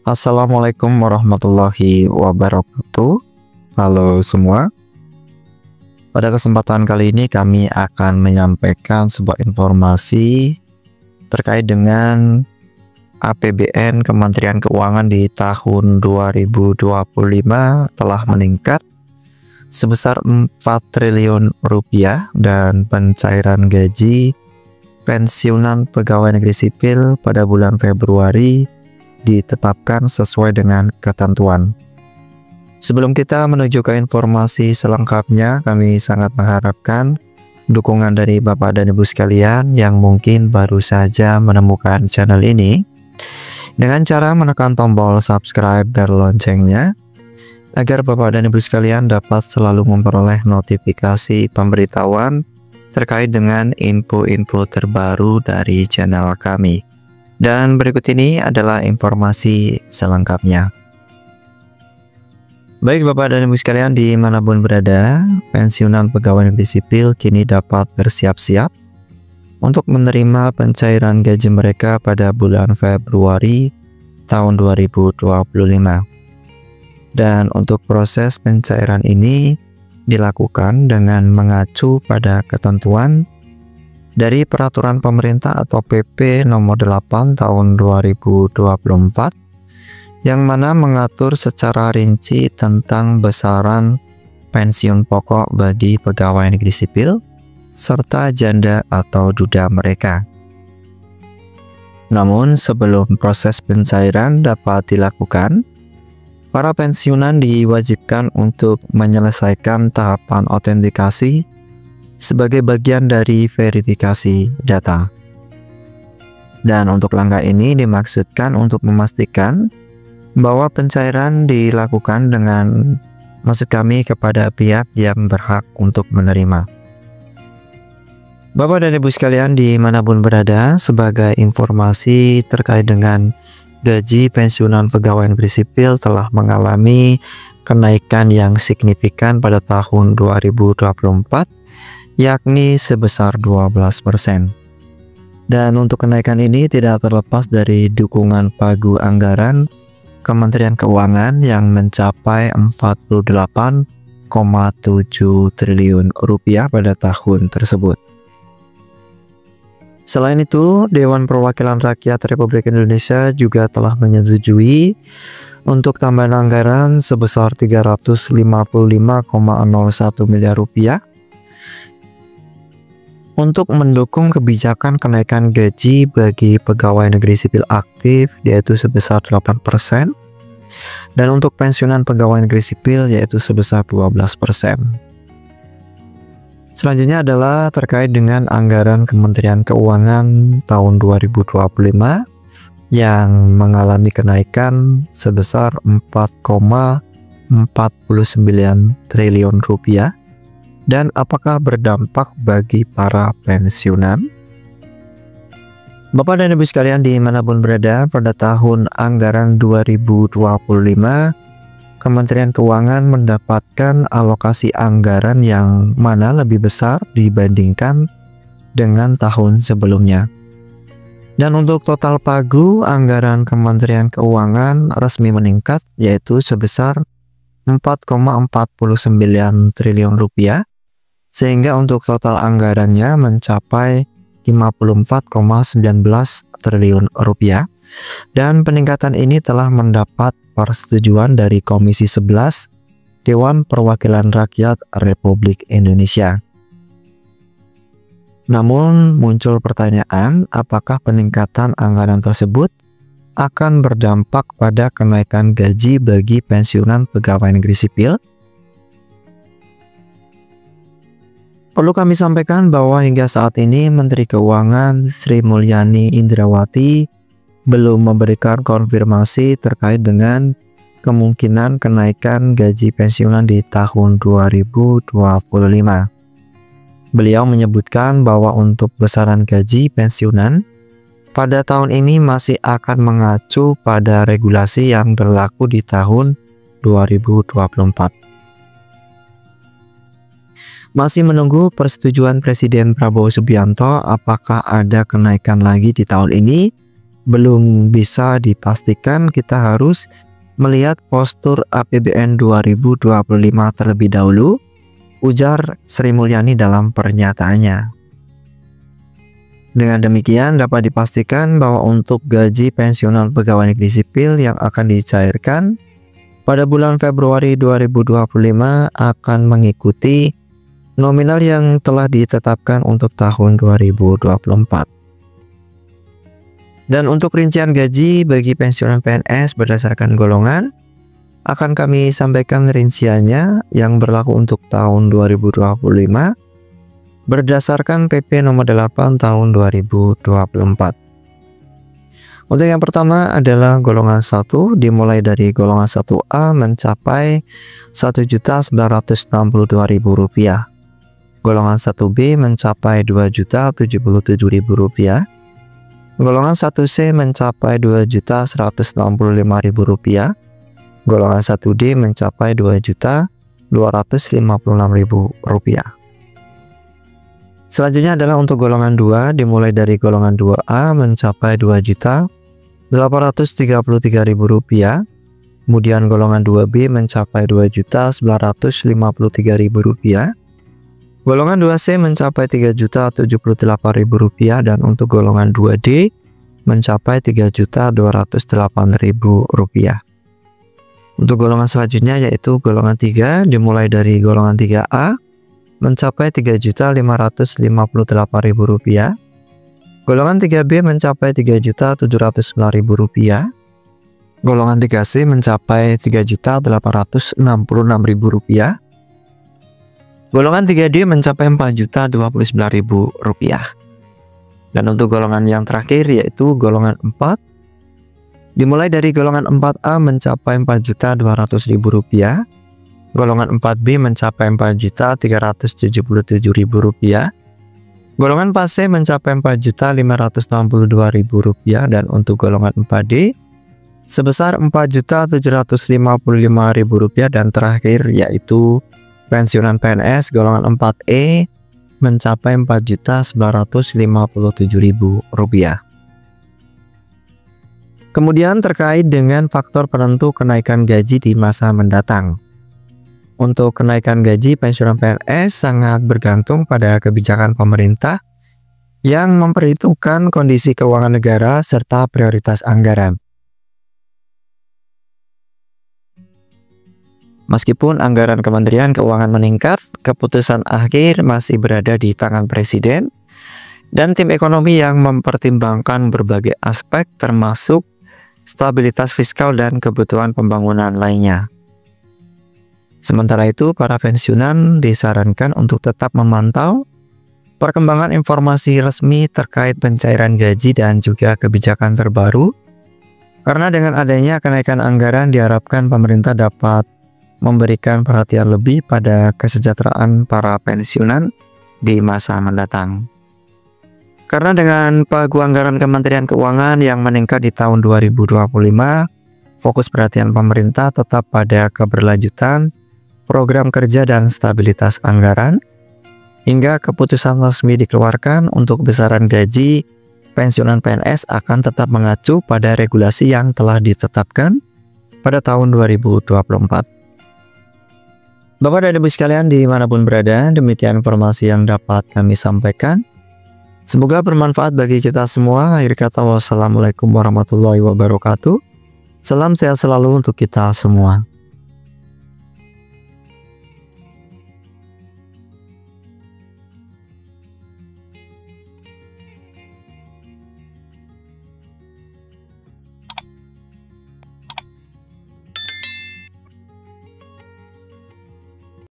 Assalamualaikum warahmatullahi wabarakatuh. Halo semua. Pada kesempatan kali ini kami akan menyampaikan sebuah informasi terkait dengan APBN Kementerian Keuangan di tahun 2025 telah meningkat sebesar 4 triliun rupiah dan pencairan gaji pensiunan pegawai negeri sipil pada bulan Februari ditetapkan sesuai dengan ketentuan. Sebelum kita menuju ke informasi selengkapnya, kami sangat mengharapkan dukungan dari Bapak dan Ibu sekalian yang mungkin baru saja menemukan channel ini dengan cara menekan tombol subscribe dan loncengnya agar Bapak dan Ibu sekalian dapat selalu memperoleh notifikasi pemberitahuan terkait dengan info-info terbaru dari channel kami. Dan berikut ini adalah informasi selengkapnya. Baik Bapak dan Ibu sekalian dimanapun berada, pensiunan pegawai negeri sipil kini dapat bersiap-siap untuk menerima pencairan gaji mereka pada bulan Februari tahun 2025. Dan untuk proses pencairan ini dilakukan dengan mengacu pada ketentuan dari peraturan pemerintah atau PP nomor 8 tahun 2024 yang mana mengatur secara rinci tentang besaran pensiun pokok bagi pegawai negeri sipil serta janda atau duda mereka. Namun sebelum proses pencairan dapat dilakukan, para pensiunan diwajibkan untuk menyelesaikan tahapan autentikasi sebagai bagian dari verifikasi data. Dan untuk langkah ini dimaksudkan untuk memastikan bahwa pencairan dilakukan dengan maksud kami kepada pihak yang berhak untuk menerima. Bapak dan Ibu sekalian dimanapun berada, sebagai informasi terkait dengan gaji pensiunan pegawai negeri sipil telah mengalami kenaikan yang signifikan pada tahun 2024, yakni sebesar 12%. Dan untuk kenaikan ini tidak terlepas dari dukungan pagu anggaran Kementerian Keuangan yang mencapai 48,7 triliun rupiah pada tahun tersebut. Selain itu, Dewan Perwakilan Rakyat Republik Indonesia juga telah menyetujui untuk tambahan anggaran sebesar 355,01 miliar rupiah untuk mendukung kebijakan kenaikan gaji bagi pegawai negeri sipil aktif yaitu sebesar 8% dan untuk pensiunan pegawai negeri sipil yaitu sebesar 12%. Selanjutnya adalah terkait dengan anggaran Kementerian Keuangan tahun 2025 yang mengalami kenaikan sebesar 4,49 triliun rupiah. Dan apakah berdampak bagi para pensiunan? Bapak dan Ibu sekalian dimanapun berada, pada tahun anggaran 2025 Kementerian Keuangan mendapatkan alokasi anggaran yang mana lebih besar dibandingkan dengan tahun sebelumnya. Dan untuk total pagu anggaran Kementerian Keuangan resmi meningkat yaitu sebesar 4,49 triliun rupiah, sehingga untuk total anggarannya mencapai 54,19 triliun rupiah. Dan peningkatan ini telah mendapat persetujuan dari Komisi 11 Dewan Perwakilan Rakyat Republik Indonesia. Namun muncul pertanyaan, apakah peningkatan anggaran tersebut akan berdampak pada kenaikan gaji bagi pensiunan pegawai negeri sipil? Perlu kami sampaikan bahwa hingga saat ini Menteri Keuangan Sri Mulyani Indrawati belum memberikan konfirmasi terkait dengan kemungkinan kenaikan gaji pensiunan di tahun 2025. Beliau menyebutkan bahwa untuk besaran gaji pensiunan pada tahun ini masih akan mengacu pada regulasi yang berlaku di tahun 2024. Masih menunggu persetujuan Presiden Prabowo Subianto apakah ada kenaikan lagi di tahun ini belum bisa dipastikan, kita harus melihat postur APBN 2025 terlebih dahulu, ujar Sri Mulyani dalam pernyataannya. Dengan demikian dapat dipastikan bahwa untuk gaji pensiunan pegawai negeri sipil yang akan dicairkan pada bulan Februari 2025 akan mengikuti nominal yang telah ditetapkan untuk tahun 2024. Dan untuk rincian gaji bagi pensiunan PNS berdasarkan golongan akan kami sampaikan rinciannya yang berlaku untuk tahun 2025 berdasarkan PP nomor 8 tahun 2024. Untuk yang pertama adalah golongan 1 dimulai dari golongan 1A mencapai Rp1.962.000. Golongan 1B mencapai Rp2.077.000. Golongan 1C mencapai Rp2.165.000. Golongan 1D mencapai Rp2.256.000. Selanjutnya adalah untuk golongan 2 dimulai dari golongan 2A mencapai Rp2.833.000. Kemudian golongan 2B mencapai Rp2.953.000. Golongan 2C mencapai Rp3.078.000 dan untuk golongan 2D mencapai Rp3.208.000. Untuk golongan selanjutnya yaitu golongan 3 dimulai dari golongan 3A mencapai Rp3.558.000. Golongan 3B mencapai Rp3.709.000. Golongan 3C mencapai Rp3.866.000. Golongan 3D mencapai Rp4.029.000. Dan untuk golongan yang terakhir yaitu golongan 4 dimulai dari golongan 4A mencapai Rp4.200.000. Golongan 4B mencapai Rp4.377.000. Golongan 4C mencapai Rp4.562.000 dan untuk golongan 4D sebesar Rp4.755.000 dan terakhir yaitu pensiunan PNS golongan 4E mencapai Rp4.957.000. Kemudian terkait dengan faktor penentu kenaikan gaji di masa mendatang. Untuk kenaikan gaji pensiunan PNS sangat bergantung pada kebijakan pemerintah yang memperhitungkan kondisi keuangan negara serta prioritas anggaran. Meskipun anggaran Kementerian Keuangan meningkat, keputusan akhir masih berada di tangan Presiden dan tim ekonomi yang mempertimbangkan berbagai aspek termasuk stabilitas fiskal dan kebutuhan pembangunan lainnya. Sementara itu, para pensiunan disarankan untuk tetap memantau perkembangan informasi resmi terkait pencairan gaji dan juga kebijakan terbaru, karena dengan adanya kenaikan anggaran diharapkan pemerintah dapat memberikan perhatian lebih pada kesejahteraan para pensiunan di masa mendatang. Karena dengan pagu anggaran Kementerian Keuangan yang meningkat di tahun 2025, fokus perhatian pemerintah tetap pada keberlanjutan program kerja dan stabilitas anggaran, hingga keputusan resmi dikeluarkan untuk besaran gaji pensiunan PNS akan tetap mengacu pada regulasi yang telah ditetapkan pada tahun 2024. Bapak dan Ibu sekalian dimanapun berada, demikian informasi yang dapat kami sampaikan. Semoga bermanfaat bagi kita semua. Akhir kata, wassalamualaikum warahmatullahi wabarakatuh. Salam sehat selalu untuk kita semua.